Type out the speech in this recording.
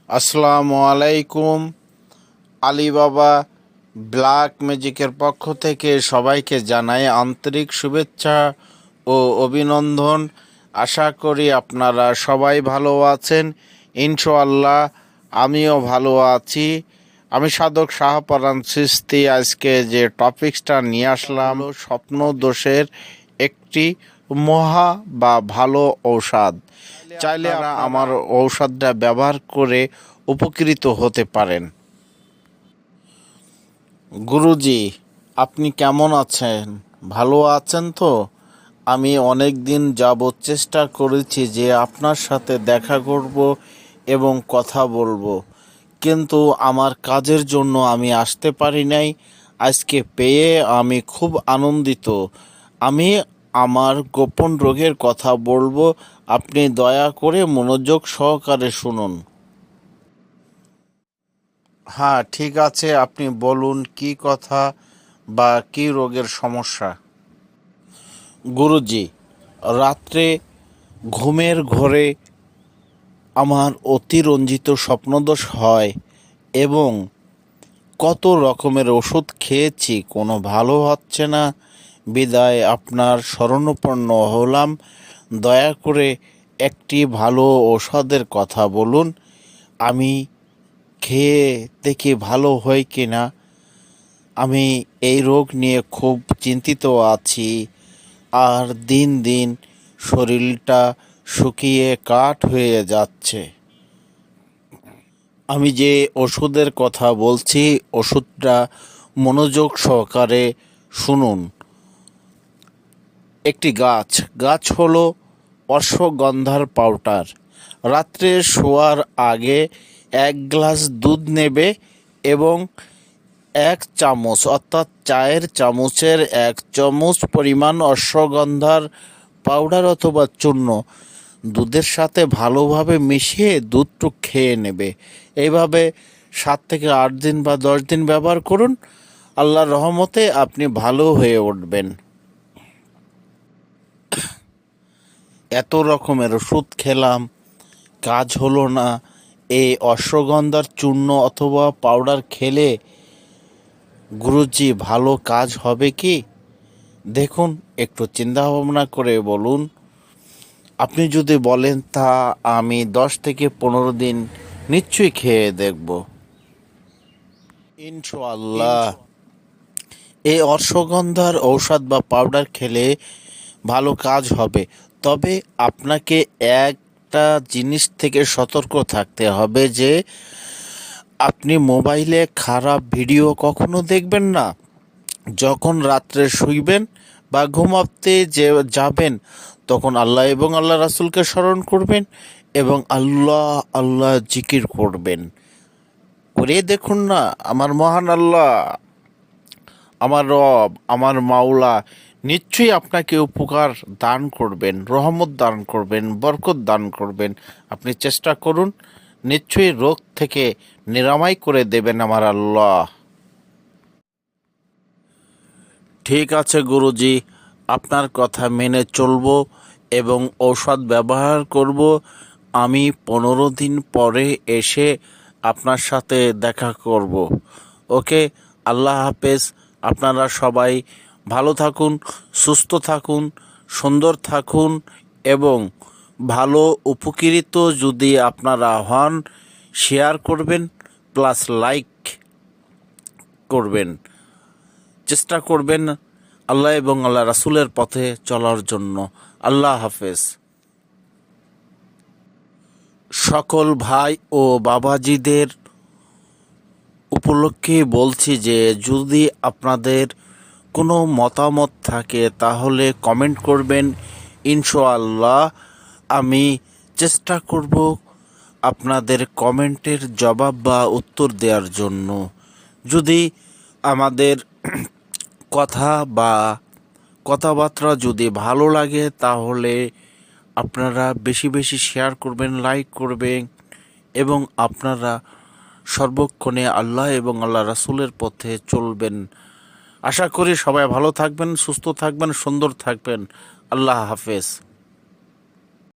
আসসালামু আলাইকুম। আলী বাবা ব্ল্যাক ম্যাজিকের পক্ষ থেকে সবাইকে জানাই আন্তরিক শুভেচ্ছা ও অভিনন্দন। আশা করি আপনারা সবাই ভালো আছেন। ইনশাআল্লাহ আমিও ভালো আছি। আমি সাধক শাহপরাণ সৃষ্টি আজকে যে টপিকসটা নিয়ে আসলাম স্বপ্ন দোষের একটি মহা বা ভালো ঔষধ। চাইলে আমার ঔষধটা ব্যবহার করে উপকৃত হতে পারেন। গুরুজি, আপনি কেমন আছেন? ভালো আছেন তো? আমি অনেক দিন যাবৎ চেষ্টা করেছি যে আপনার সাথে দেখা করব এবং কথা বলবো, কিন্তু আমার কাজের জন্য আমি আসতে পারি নাই। আজকে পেয়ে আমি খুব আনন্দিত। আমি আমার গোপন রোগের কথা বলবো, আপনি দয়া করে মনোযোগ সহকারে শুনুন। হ্যাঁ, ঠিক আছে, আপনি বলুন কি কথা বা কি রোগের সমস্যা। গুরুজি, রাত্রে ঘুমের ঘোরে আমার অতিরঞ্জিত স্বপ্নদোষ হয় এবং কত রকমের ওষুধ খেয়েছি, কোনো ভালো হচ্ছে না। বিদায় আপনার শরণাপন্ন হলাম। দয়া করে একটি ভালো ঔষধের কথা বলুন, আমি খেয়ে দেখি ভালো হয় কি না। আমি এই রোগ নিয়ে খুব চিন্তিত আছি, আর দিন দিন শরীরটা শুকিয়ে কাঠ হয়ে যাচ্ছে। আমি যে ওষুধের কথা বলছি, ওষুধটা মনোযোগ সহকারে শুনুন। একটি গাছ হলো অশ্বগন্ধার পাউডার। রাত্রে শোয়ার আগে 1 গ্লাস দুধ নেবে এবং 1 চামচ অর্থাৎ চায়ের চামচের 1 চামচ পরিমাণ অশ্বগন্ধার পাউডার অথবা চূর্ণ দুধের সাথে ভালোভাবে মিশিয়ে দুধটু খেয়ে নেবে। এইভাবে 7 থেকে 8 দিন বা 10 দিন ব্যবহার করুন। আল্লাহর রহমতে আপনি ভালো হয়ে উঠবেন। এত রকমের ওষুধ খেলাম, কাজ হলো না। এই অশ্বগন্ধার চূর্ণ অথবা পাউডার খেলে গুরুজি ভালো কাজ হবে কি? দেখুন, একটু চিন্তা ভাবনা করে বলুন। আপনি যদি বলেন তা আমি 10 থেকে 15 দিন নিশ্চয়ই খেয়ে দেখব। ইনশাআল্লাহ এই অশ্বগন্ধার ঔষধ বা পাউডার খেলে ভালো কাজ হবে। তবে আপনাকে একটা জিনিস থেকে সতর্ক থাকতে হবে যে আপনি মোবাইলে খারাপ ভিডিও কখনো দেখবেন না। যখন রাত্রে শুইবেন বা ঘুমাতে যে যাবেন, তখন আল্লাহ এবং আল্লাহ রাসূলকে স্মরণ করবেন এবং আল্লাহ আল্লাহ জিকির করবেন। করে দেখুন না, আমার মহান আল্লাহ, আমার রব, আমার মাওলা নিশ্চয়ই আপনাকে উপকার দান করবেন, রহমত দান করবেন, বরকত দান করবেন। আপনি চেষ্টা করুন, নিশ্চয়ই রোগ থেকে নিরাময় করে দেবেন আমার আল্লাহ। ঠিক আছে গুরুজি, আপনার কথা মেনে চলব এবং ঔষধ ব্যবহার করব। আমি 15 দিন পরে এসে আপনার সাথে দেখা করব। ওকে, আল্লাহ হাফেজ। আপনারা সবাই ভালো থাকুন, সুস্থ থাকুন, সুন্দর থাকুন এবং ভালো উপকৃত যদি আপনারা হন, শেয়ার করবেন প্লাস লাইক করবেন। চেষ্টা করবেন আল্লাহ এবং আল্লাহ রাসূলের পথে চলার জন্য। আল্লাহ হাফেজ। সকল ভাই ও বাবাজিদের উপলক্ষে বলছি যে যদি আপনাদের কোনো মতামত থাকে তাহলে কমেন্ট করবেন। ইনশাআল্লাহ আমি চেষ্টা করব আপনাদের কমেন্টের জবাব বা উত্তর দেওয়ার জন্য। যদি আমাদের কথা বা কথাবার্তা যদি ভালো লাগে তাহলে আপনারা বেশি বেশি শেয়ার করবেন, লাইক করবেন এবং আপনারা সর্বক্ষণে আল্লাহ এবং আল্লাহ রাসূলের পথে চলবেন। আশা করি সবাই ভালো থাকবেন, সুস্থ থাকবেন, সুন্দর থাকবেন। আল্লাহ হাফেজ।